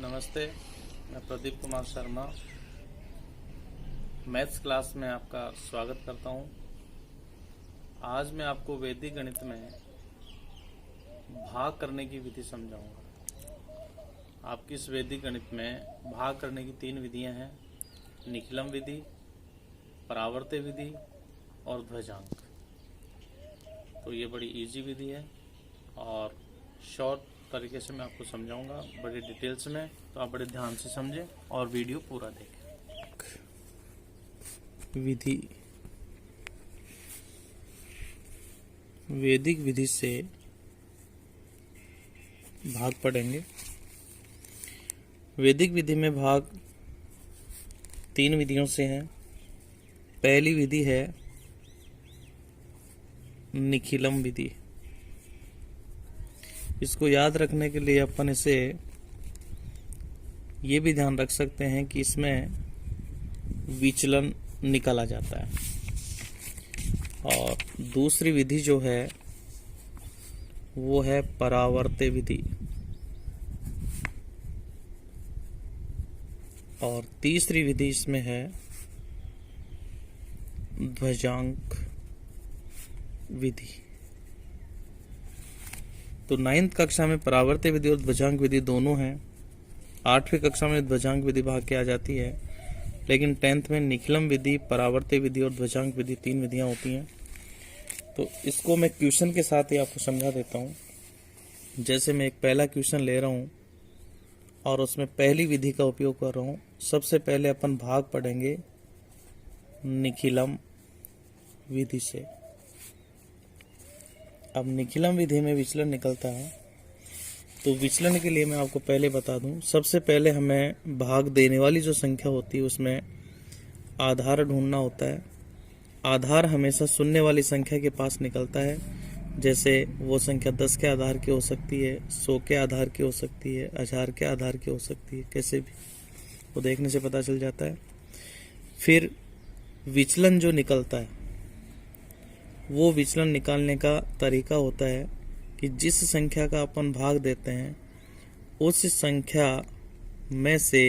नमस्ते, मैं Pradeep Kumar Sharma maths class में आपका स्वागत करता हूं। आज मैं आपको वैदिक गणित में भाग करने की विधि समझाऊंगा। आपकी इस वैदिक गणित में भाग करने की 3 विधियां हैं: निखिलम विधि, परावर्त्य विधि और ध्वजांक। तो ये बड़ी इजी विधि है और शॉर्ट तरीके से मैं आपको समझाऊंगा, बड़े डिटेल्स में। तो आप बड़े ध्यान से समझें और वीडियो पूरा देखें। विधि वैदिक विधि से भाग पढ़ेंगे। वैदिक विधि में भाग 3 विधियों से है। पहली विधि है निखिलम विधि। इसको याद रखने के लिए अपन इसे ये भी ध्यान रख सकते हैं कि इसमें विचलन निकाला जाता है। और दूसरी विधि जो है वो है परावर्त्य विधि। और तीसरी विधि इसमें है ध्वजांक विधि। तो 9th कक्षा में परावर्त्य विधि और ध्वजांक विधि दोनों हैं। 8वीं कक्षा में ध्वजांक विधि भाग के आ जाती है, लेकिन 10th में निखिलम विधि, परावर्त्य विधि और ध्वजांक विधि 3 विधियां होती हैं। तो इसको मैं क्वेश्चन के साथ ही आपको समझा देता हूं। जैसे मैं एक पहला क्वेश्चन ले रहा हूं और उसमें पहली विधि का उपयोग कर रहा हूं। सबसे पहले अपन भाग पढ़ेंगे निखिलम विधि से। अब निखिलम विधि में विचलन निकलता है, तो विचलन के लिए मैं आपको पहले बता दूं। सबसे पहले हमें भाग देने वाली जो संख्या होती है उसमें आधार ढूंढना होता है। आधार हमेशा शून्य वाली संख्या के पास निकलता है। जैसे वो संख्या 10 के आधार की हो सकती है, 100 के आधार की हो सकती है, 1000 के आधार की हो सकती है, कैसे भी वो देखने से पता चल जाता है। फिर विचलन जो निकलता है वो विचलन निकालने का तरीका होता है कि जिस संख्या का अपन भाग देते हैं उस संख्या में से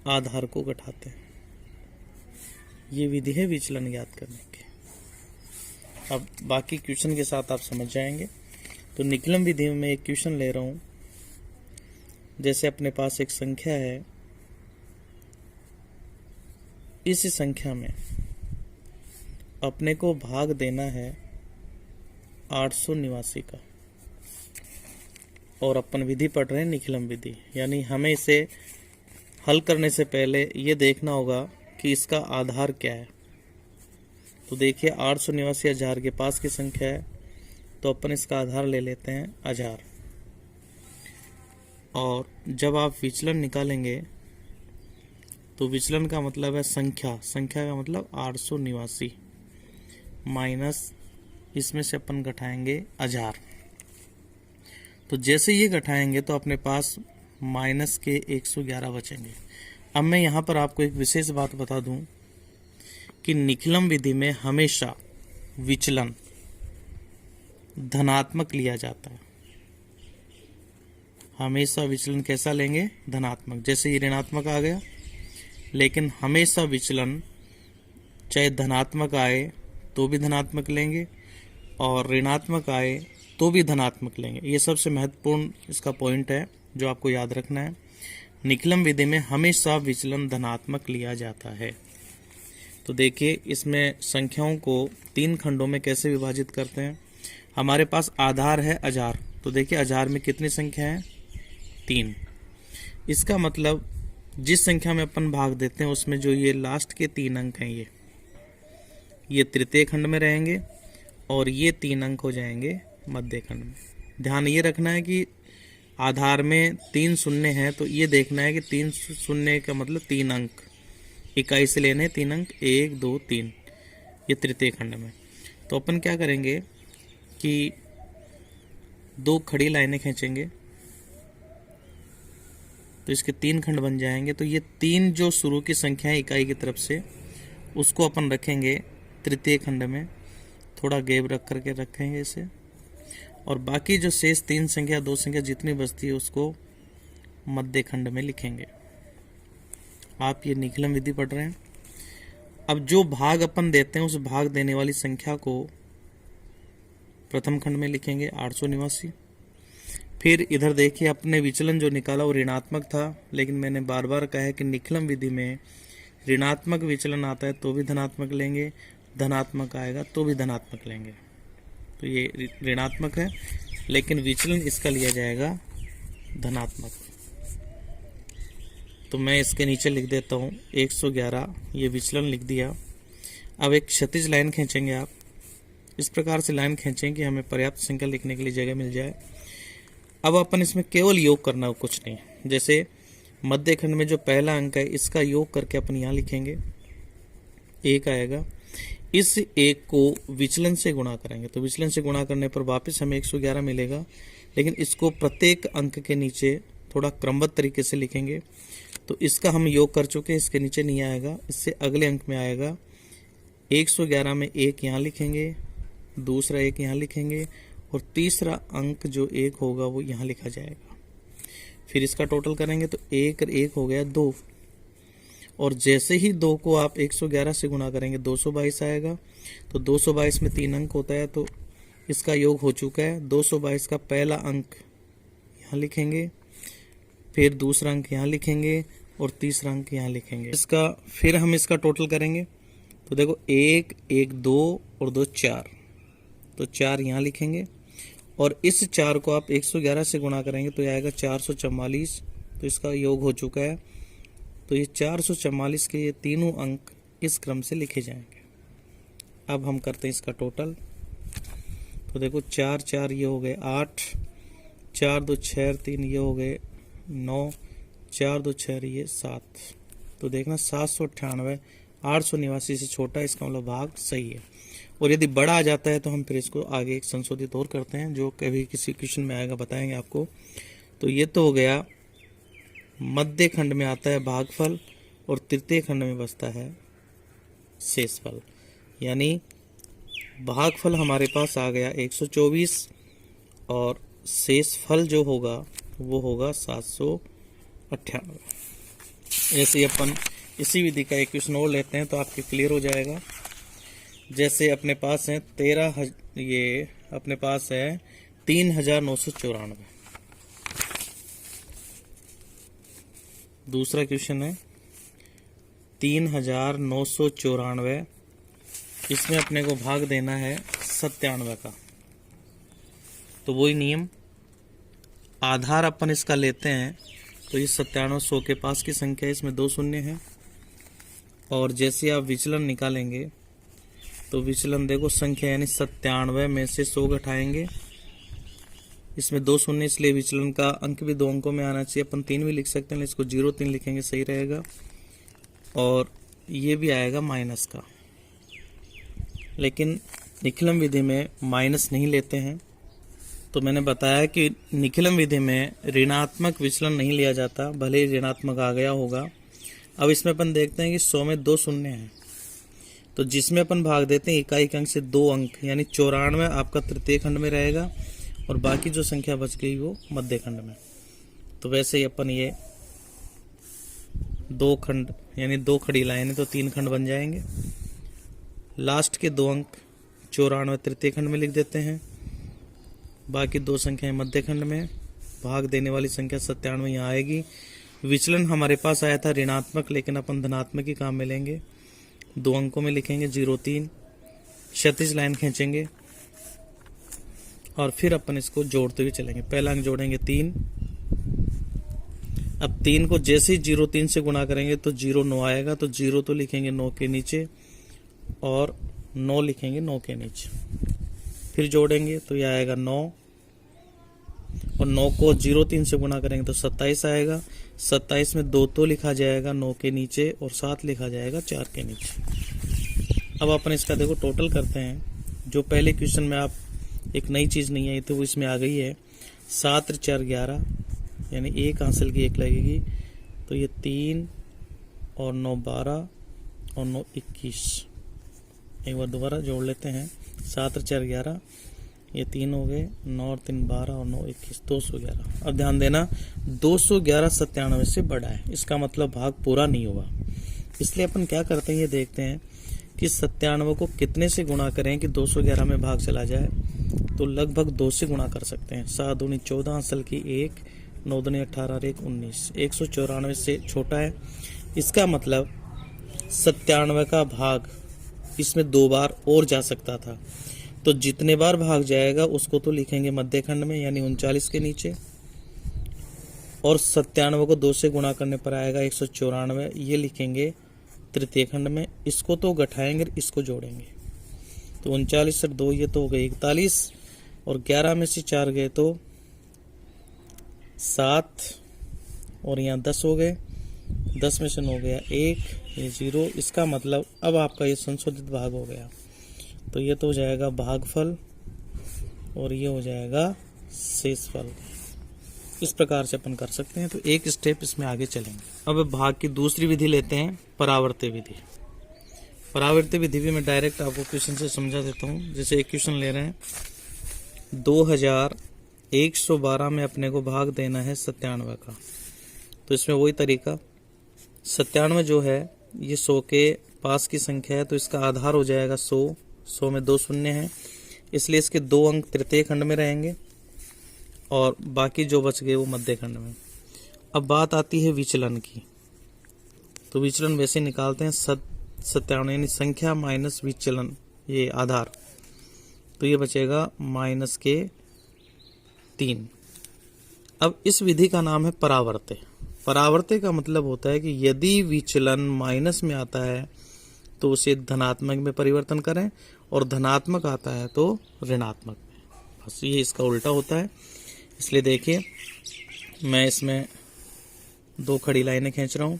आधार को घटाते हैं। ये विधि है विचलन ज्ञात करने की। अब बाकी क्वेश्चन के साथ आप समझ जाएंगे। तो निखिलम विधि में एक क्वेश्चन ले रहा हूं। जैसे अपने पास एक संख्या है, इस संख्या में अपने को भाग देना है 889 का, और अपन विधि पढ़ रहे हैं निखिलम विधि। यानी हमें इसे हल करने से पहले ये देखना होगा कि इसका आधार क्या है। तो देखिए 889 1000 के पास की संख्या है, तो अपन इसका आधार ले लेते हैं 1000। और जब आप विचलन निकालेंगे तो विचलन का मतलब है संख्या का मतलब 889 माइनस इसमें से अपन घटाएंगे 1000। तो जैसे ये घटाएंगे तो अपने पास माइनस के 111 बचेंगे। अब मैं यहाँ पर आपको एक विशेष बात बता दूं कि निखिलम विधि में हमेशा विचलन धनात्मक लिया जाता है। हमेशा विचलन कैसा लेंगे? धनात्मक। जैसे ये ऋणात्मक आ गया, लेकिन हमेशा विचलन चाहे धनात्मक आए तो भी धनात्मक लेंगे और ऋणात्मक आए तो भी धनात्मक लेंगे। ये सबसे महत्वपूर्ण इसका पॉइंट है जो आपको याद रखना है। निखिलम विधि में हमेशा विचलन धनात्मक लिया जाता है। तो देखिए इसमें संख्याओं को 3 खंडों में कैसे विभाजित करते हैं। हमारे पास आधार है 1000, तो देखिए 1000 में कितनी संख्या है? 3। इसका मतलब जिस संख्या में अपन भाग देते हैं उसमें जो ये लास्ट के 3 अंक हैं ये तृतीय खंड में रहेंगे और ये 3 अंक हो जाएंगे मध्य खंड में। ध्यान ये रखना है कि आधार में 3 शून्य हैं, तो ये देखना है कि 3 शून्य का मतलब 3 अंक, इकाई से लेने 3 अंक 1 2 3, ये तृतीय खंड में। तो अपन क्या करेंगे कि 2 खड़ी लाइनें खींचेंगे तो इसके 3 खंड बन जाएंगे। तो ये 3 जो शुरू की संख्या है इकाई की तरफ से उसको अपन रखेंगे तृतीय खंड में, थोड़ा गैप रख करके रखेंगे इसे। और बाकी जो शेष 3 संख्या 2 संख्या जितनी बचती है उसको मध्य खंड में लिखेंगे। आप ये निखिलम विधि पढ़ रहे हैं। अब जो भाग अपन देते हैं उस भाग देने वाली संख्या को प्रथम खंड में लिखेंगे 889। फिर इधर देखिए अपने विचलन जो निकाला वो ऋणात्मक था, लेकिन मैंने बार बार कहा है कि निखिलम विधि में ऋणात्मक विचलन आता है तो भी धनात्मक लेंगे, धनात्मक आएगा तो भी धनात्मक लेंगे। तो ये ऋणात्मक है लेकिन विचलन इसका लिया जाएगा धनात्मक। तो मैं इसके नीचे लिख देता हूँ 111, ये विचलन लिख दिया। अब एक क्षैतिज लाइन खींचेंगे आप, इस प्रकार से लाइन खींचें कि हमें पर्याप्त संख्या लिखने के लिए जगह मिल जाए। अब अपन इसमें केवल योग करना हो, कुछ नहीं। जैसे मध्य खंड में जो पहला अंक है इसका योग करके अपन यहाँ लिखेंगे 1 आएगा। इस 1 को विचलन से गुणा करेंगे तो विचलन से गुणा करने पर वापस हमें 111 मिलेगा, लेकिन इसको प्रत्येक अंक के नीचे थोड़ा क्रमबद्ध तरीके से लिखेंगे। तो इसका हम योग कर चुके हैं, इसके नीचे नहीं आएगा, इससे अगले अंक में आएगा। 111 में 1 यहाँ लिखेंगे, दूसरा 1 यहाँ लिखेंगे और तीसरा अंक जो 1 होगा वो यहाँ लिखा जाएगा। फिर इसका टोटल करेंगे तो 1 और 1 हो गया 2, और जैसे ही 2 को आप 111 से गुणा करेंगे 222 आएगा। तो 222 में 3 अंक होता है तो इसका योग हो चुका है। 222 का पहला अंक यहाँ लिखेंगे, फिर दूसरा अंक यहाँ लिखेंगे और तीसरा अंक यहाँ लिखेंगे। फिर हम इसका टोटल करेंगे तो देखो 1 1 2 और 2 4, तो 4 यहाँ लिखेंगे और इस 4 को आप 111 से गुणा करेंगे तो आएगा 444। तो इसका योग हो चुका है। तो ये 444 के ये तीनों अंक इस क्रम से लिखे जाएंगे। अब हम करते हैं इसका टोटल। तो देखो 4 4 ये हो गए 8, 4 2 6 3 ये हो गए 9, 4 2 6 ये 7। तो देखना 798 889 से छोटा, इसका मतलब भाग सही है। और यदि बड़ा आ जाता है तो हम फिर इसको आगे एक संशोधित और करते हैं, जो कभी किसी क्वेश्चन में आएगा बताएंगे आपको। तो ये तो हो गया मध्य खंड में आता है भागफल और तृतीय खंड में बचता है शेषफल। यानी भागफल हमारे पास आ गया 124 और शेषफल जो होगा वो होगा 798। ऐसे अपन इसी विधि का एक क्वेश्चन और लेते हैं तो आपके क्लियर हो जाएगा। जैसे अपने पास है 3994। दूसरा क्वेश्चन है 3994, इसमें अपने को भाग देना है 97 का। तो वही नियम, आधार अपन इसका लेते हैं तो ये 97 100 के पास की संख्या है, इसमें 2 शून्य है। और जैसे आप विचलन निकालेंगे तो विचलन देखो संख्या यानी 97 में से 100 घटाएंगे, इसमें 2 शून्य इसलिए विचलन का अंक भी 2 अंकों में आना चाहिए। अपन 3 भी लिख सकते हैं, इसको 03 लिखेंगे सही रहेगा। और ये भी आएगा माइनस का, लेकिन निखिलम विधि में माइनस नहीं लेते हैं। तो मैंने बताया कि निखिलम विधि में ऋणात्मक विचलन नहीं लिया जाता, भले ही ऋणात्मक आ गया होगा। अब इसमें अपन देखते हैं कि 100 में 2 शून्य हैं, तो जिसमें अपन भाग देते हैं इकाई अंक से 2 अंक, यानी 94 आपका तृतीय खंड में रहेगा और बाकी जो संख्या बच गई वो मध्य खंड में। तो वैसे ही अपन ये 2 खंड यानी 2 खड़ी लाइनें तो 3 खंड बन जाएंगे। लास्ट के 2 अंक 94 तृतीय खंड में लिख देते हैं, बाकी 2 संख्याएं मध्य खंड में। भाग देने वाली संख्या 97 यहाँ आएगी। विचलन हमारे पास आया था ऋणात्मक, लेकिन अपन धनात्मक ही काम में लेंगे। 2 अंकों में लिखेंगे 03, क्षैतिज लाइन खींचेंगे और फिर अपन इसको जोड़ते हुए चलेंगे। पहला अंक जोड़ेंगे 3। अब 3 को जैसे ही 03 से गुणा करेंगे तो 09 आएगा, तो 0 तो लिखेंगे 9 के नीचे और 9 लिखेंगे 9 के नीचे। फिर जोड़ेंगे तो यह आएगा 9 और 9 को 03 से गुणा करेंगे तो 27 आएगा। 27 में 2 तो लिखा जाएगा 9 के नीचे और 7 लिखा जाएगा 4 के नीचे। अब अपन इसका देखो टोटल करते हैं। जो पहले क्वेश्चन में आप एक नई चीज नहीं आई थी वो इसमें आ गई है। 7 4 11 यानी 1 हासिल की 1 लगेगी, तो ये 3 और 9 12 और 9 21। एक बार दोबारा जोड़ लेते हैं। 7 4 11 ये 3 हो गए, 9 और 3 12 और 9 21, 211। अब ध्यान देना 211 97 से बड़ा है, इसका मतलब भाग पूरा नहीं हुआ। इसलिए अपन क्या करते हैं, ये देखते हैं कि 97 को कितने से गुणा करें कि 211 में भाग चला जाए। तो लगभग 2 से गुणा कर सकते हैं। 7 दूनी 14, असल की 1, 9 दूनी 18 और 1 19। 194 से छोटा है, इसका मतलब 97 का भाग इसमें 2 बार और जा सकता था। तो जितने बार भाग जाएगा उसको तो लिखेंगे मध्य खंड में, यानी 39 के नीचे। और 97 को 2 से गुणा करने पर आएगा 194, ये लिखेंगे तृतीय खंड में। इसको तो घटाएंगे, इसको जोड़ेंगे तो 39 और 2 ये तो हो गए 41, और 11 में से 4 गए तो 7, और यहाँ 10 हो गए, 10 में से 9 गया 1, ये 0। इसका मतलब अब आपका ये संशोधित भाग हो गया। तो ये तो हो जाएगा भागफल और ये हो जाएगा शेषफल। इस प्रकार से अपन कर सकते हैं। तो एक स्टेप इसमें आगे चलेंगे। अब भाग की दूसरी विधि लेते हैं, परावर्त्य विधि। परावर्त्य विधि भी मैं डायरेक्ट आपको क्वेश्चन से समझा देता हूँ। जैसे एक क्वेश्चन ले रहे हैं, 2112 में अपने को भाग देना है 97 का। तो इसमें वही तरीका, 97 जो है ये 100 के पास की संख्या है, तो इसका आधार हो जाएगा 100। 100 में 2 शून्य हैं, इसलिए इसके 2 अंक तृतीय खंड में रहेंगे और बाकी जो बच गए वो मध्य खंड में। अब बात आती है विचलन की। तो विचलन वैसे निकालते हैं 97 यानी संख्या माइनस विचलन, ये आधार। तो ये बचेगा माइनस के 3। अब इस विधि का नाम है परावर्त्य। परावर्त्य का मतलब होता है कि यदि विचलन माइनस में आता है तो उसे धनात्मक में परिवर्तन करें, और धनात्मक आता है तो ऋणात्मक में। बस ये इसका उल्टा होता है। इसलिए देखिए मैं इसमें 2 खड़ी लाइनें खींच रहा हूं।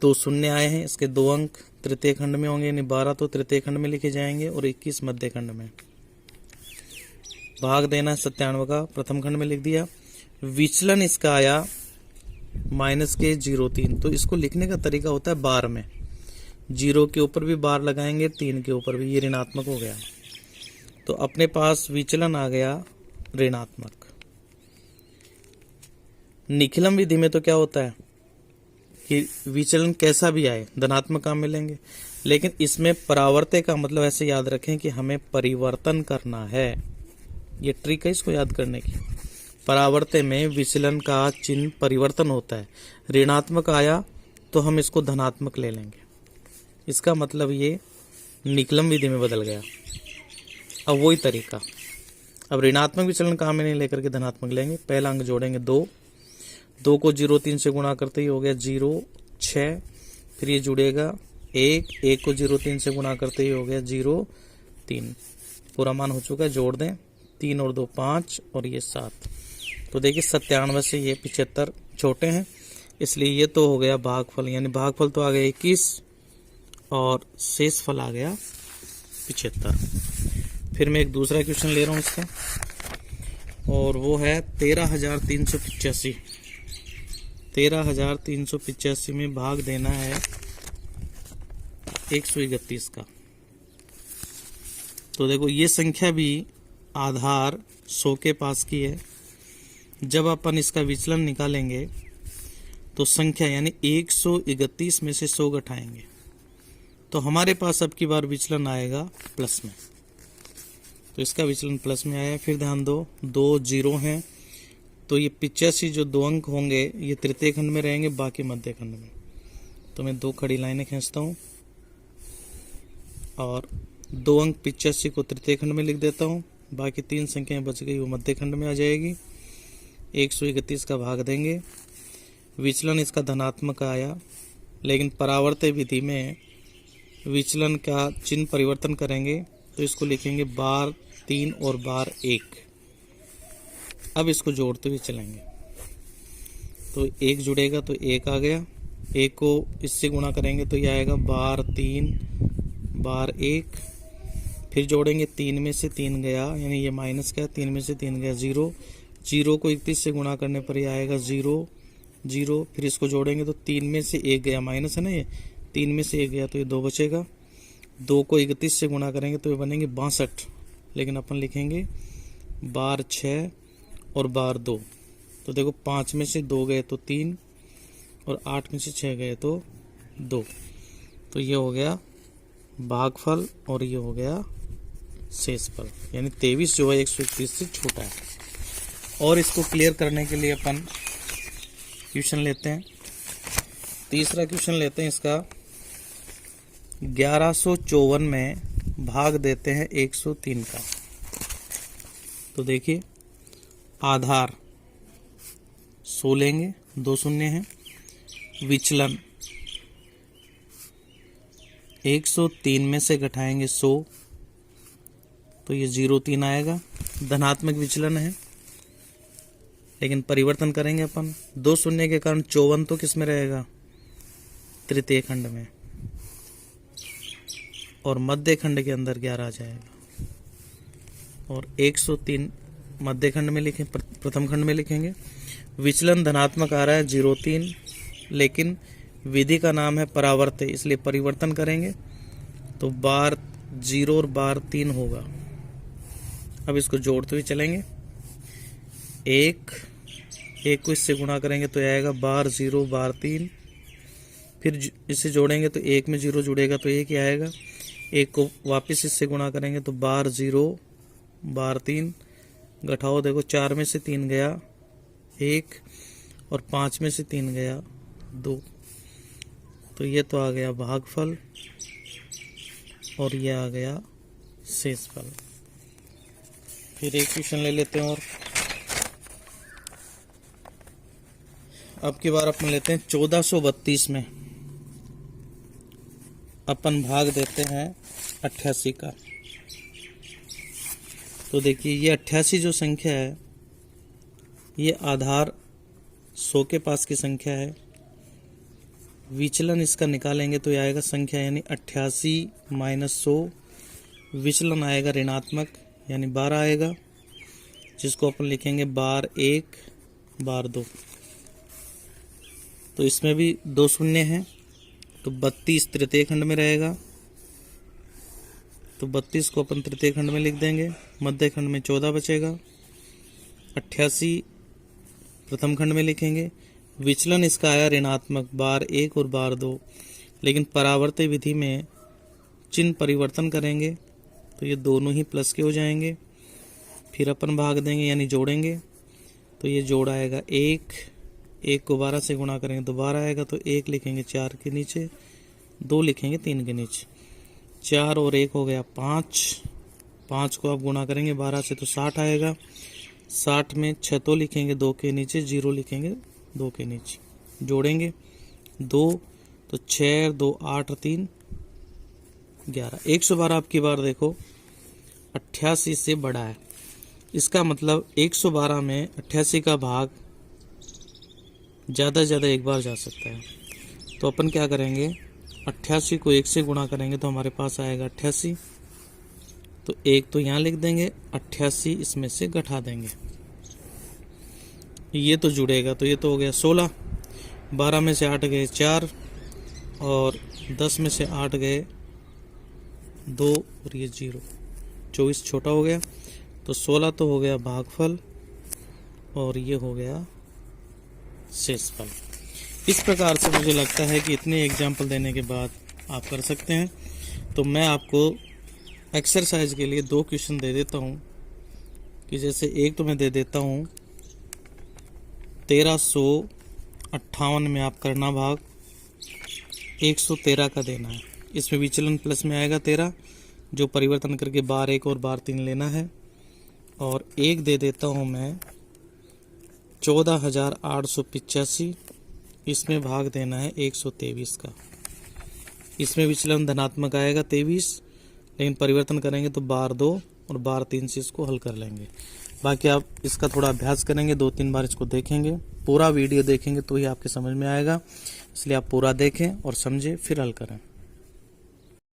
2 शून्य आए हैं, इसके 2 अंक तृतीय खंड में होंगे, यानी 12 तो तृतीय खंड में लिखे जाएंगे और 21 मध्य खंड में। भाग देना है 97 का, प्रथम खंड में लिख दिया। विचलन इसका आया माइनस के 0.3। तो इसको लिखने का तरीका होता है बार में, 0 के ऊपर भी बार लगाएंगे, 3 के ऊपर भी, ये ऋणात्मक हो गया। तो अपने पास विचलन आ गया ऋणात्मक। निखिलम विधि में तो क्या होता है कि विचलन कैसा भी आए धनात्मक काम मिलेंगे, लेकिन इसमें परावर्त्य का मतलब ऐसे याद रखें कि हमें परिवर्तन करना है। ये ट्रिक है इसको याद करने की। परावर्त्य में विचलन का चिन्ह परिवर्तन होता है। ऋणात्मक आया तो हम इसको धनात्मक ले लेंगे, इसका मतलब ये निकलम विधि में बदल गया। अब वही तरीका, अब ऋणात्मक विचलन काम में नहीं लेकर के धनात्मक लेंगे। पहला अंक जोड़ेंगे 2, 2 को 0.3 से गुणा करते ही हो गया 0, 6। फिर ये जुड़ेगा 1, 1 को 0.3 से गुणा करते ही हो गया 0, 3। पूरा मान हो चुका है, जोड़ दें 3 और 2 5 और ये 7। तो देखिए 97 से ये 75 छोटे हैं, इसलिए ये तो हो गया भागफल, यानी भागफल तो आ गया 21 और शेषफल आ गया 75। फिर मैं एक दूसरा क्वेश्चन ले रहा हूँ इसका, और वो है 13,385। 13,385 में भाग देना है 131 का। तो देखो ये संख्या भी आधार 100 के पास की है। जब अपन इसका विचलन निकालेंगे तो संख्या यानी 131 में से 100 घटाएंगे तो हमारे पास अब की बार विचलन आएगा प्लस में। तो इसका विचलन प्लस में आया। फिर ध्यान दो, 2 0 हैं, तो ये 85 जो 2 अंक होंगे ये तृतीय खंड में रहेंगे, बाकी मध्य खंड में। तो मैं 2 खड़ी लाइनें खींचता हूँ और 2 अंक 85 को तृतीय खंड में लिख देता हूँ, बाकी 3 संख्याएं बच गई वो मध्य खंड में आ जाएगी। 131 का भाग देंगे, विचलन इसका धनात्मक आया, लेकिन परावर्त्य विधि में विचलन का चिन्ह परिवर्तन करेंगे तो इसको लिखेंगे बार 3 और बार 1। अब इसको जोड़ते हुए चलेंगे तो 1 जुड़ेगा तो 1 आ गया, 1 को इससे गुणा करेंगे तो यह आएगा बार 3 बार 1। फिर जोड़ेंगे 3 में से 3 गया, यानी ये माइनस का, 3 में से 3 गया 0। 0 को 31 से गुणा करने पर यह आएगा 0 0। फिर इसको जोड़ेंगे तो 3 में से 1 गया, माइनस है ना, ये 3 में से 1 गया तो ये 2 बचेगा। 2 को 31 से गुणा करेंगे तो ये बनेंगे 62, लेकिन अपन लिखेंगे बार 6 और बार 2। तो देखो 5 में से 2 गए तो 3 और 8 में से 6 गए तो 2। तो ये हो गया भागफल और ये हो गया शेषफल, यानी 23 जो है 131 से छोटा है। और इसको क्लियर करने के लिए अपन क्वेश्चन लेते हैं। तीसरा क्वेश्चन लेते हैं इसका। 1154 में भाग देते हैं 103 का। तो देखिए आधार 100 लेंगे, 2 शून्य हैं। विचलन 103 में से घटाएंगे 100, तो ये 0.3 आएगा। धनात्मक विचलन है, लेकिन परिवर्तन करेंगे अपन। 2 शून्य के कारण 54 तो किस में रहेगा? तृतीय खंड में, और मध्य खंड के अंदर 11 आ जाएगा। और 103 मध्य खंड में लिखें, प्रथम खंड में लिखेंगे। विचलन धनात्मक आ रहा है 0.3, लेकिन विधि का नाम है परावर्त, इसलिए परिवर्तन करेंगे तो बार 0 और बार 3 होगा। अब इसको जोड़ते हुए चलेंगे। एक को इससे गुणा करेंगे तो आएगा बार 0 बार 3। फिर इससे जोड़ेंगे तो 1 में 0 जुड़ेगा तो 1 ही आएगा। 1 को वापस इससे गुणा करेंगे तो बार 0 बार 3। घटाओ, देखो 4 में से 3 गया 1 और 5 में से 3 गया 2। तो ये तो आ गया भागफल और ये आ गया शेषफल। फिर एक क्वेश्चन ले लेते हैं और अब की बार अपन लेते हैं 1432 में अपन भाग देते हैं 88 का। तो देखिए ये 88 जो संख्या है ये आधार 100 के पास की संख्या है। विचलन इसका निकालेंगे तो ये आएगा संख्या, यानी 88 माइनस 100। विचलन आएगा ऋणात्मक, यानी 12 आएगा, जिसको अपन लिखेंगे बार 1 बार 2। तो इसमें भी 2 शून्य हैं, तो 32 तृतीय खंड में रहेगा। तो 32 को अपन तृतीय खंड में लिख देंगे। मध्य खंड में 14 बचेगा। 88 प्रथम खंड में लिखेंगे। विचलन इसका आया ऋणात्मक बार 1 और बार 2, लेकिन परावर्त विधि में चिन्ह परिवर्तन करेंगे तो ये दोनों ही प्लस के हो जाएंगे। फिर अपन भाग देंगे, यानी जोड़ेंगे, तो ये जोड़ आएगा 1 को 12 से गुणा करेंगे तो 12 आएगा। तो 1 लिखेंगे 4 के नीचे, 2 लिखेंगे 3 के नीचे। 4 और 1 हो गया 5 को आप गुणा करेंगे 12 से तो 60 आएगा। 60 में 6 तो लिखेंगे 2 के नीचे, 0 लिखेंगे 2 के नीचे। जोड़ेंगे 2 तो 6 2 8 3 11। 112 आपकी बार देखो 88 से बड़ा है। इसका मतलब 112 में 88 का भाग ज़्यादा से ज़्यादा एक बार जा सकता है। तो अपन क्या करेंगे, 88 को 1 से गुणा करेंगे तो हमारे पास आएगा 88। तो 1 तो यहाँ लिख देंगे, 88 इसमें से घटा देंगे, ये तो जुड़ेगा। तो ये तो हो गया 16। 12 में से 8 गए 4 और 10 में से 8 गए 2 और ये 0। 24 छोटा हो गया। तो 16 तो हो गया भागफल और ये हो गया शेषफल। इस प्रकार से मुझे लगता है कि इतने एग्जाम्पल देने के बाद आप कर सकते हैं। तो मैं आपको एक्सरसाइज के लिए 2 क्वेश्चन दे देता हूं, कि जैसे एक तो मैं दे देता हूं 1358 में आप करना भाग 113 का देना है। इसमें विचलन प्लस में आएगा 13, जो परिवर्तन करके बार 1 और बार 3 लेना है। और एक दे देता हूं मैं 14,885, इसमें भाग देना है 123 का। इसमें विचलन धनात्मक आएगा 23, लेकिन परिवर्तन करेंगे तो बार 2 और बार 3 से इसको हल कर लेंगे। बाकी आप इसका थोड़ा अभ्यास करेंगे, 2-3 बार इसको देखेंगे, पूरा वीडियो देखेंगे तो ही आपके समझ में आएगा। इसलिए आप पूरा देखें और समझें, फिर हल करें।